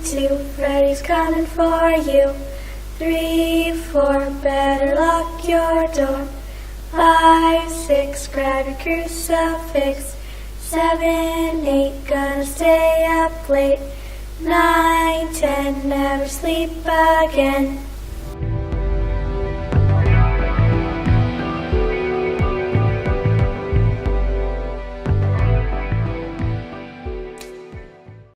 2, Freddy's coming for you. 3, 4, better lock your door. 5, 6, grab your crucifix. 7, 8, gonna stay up late. 9, 10, never sleep again.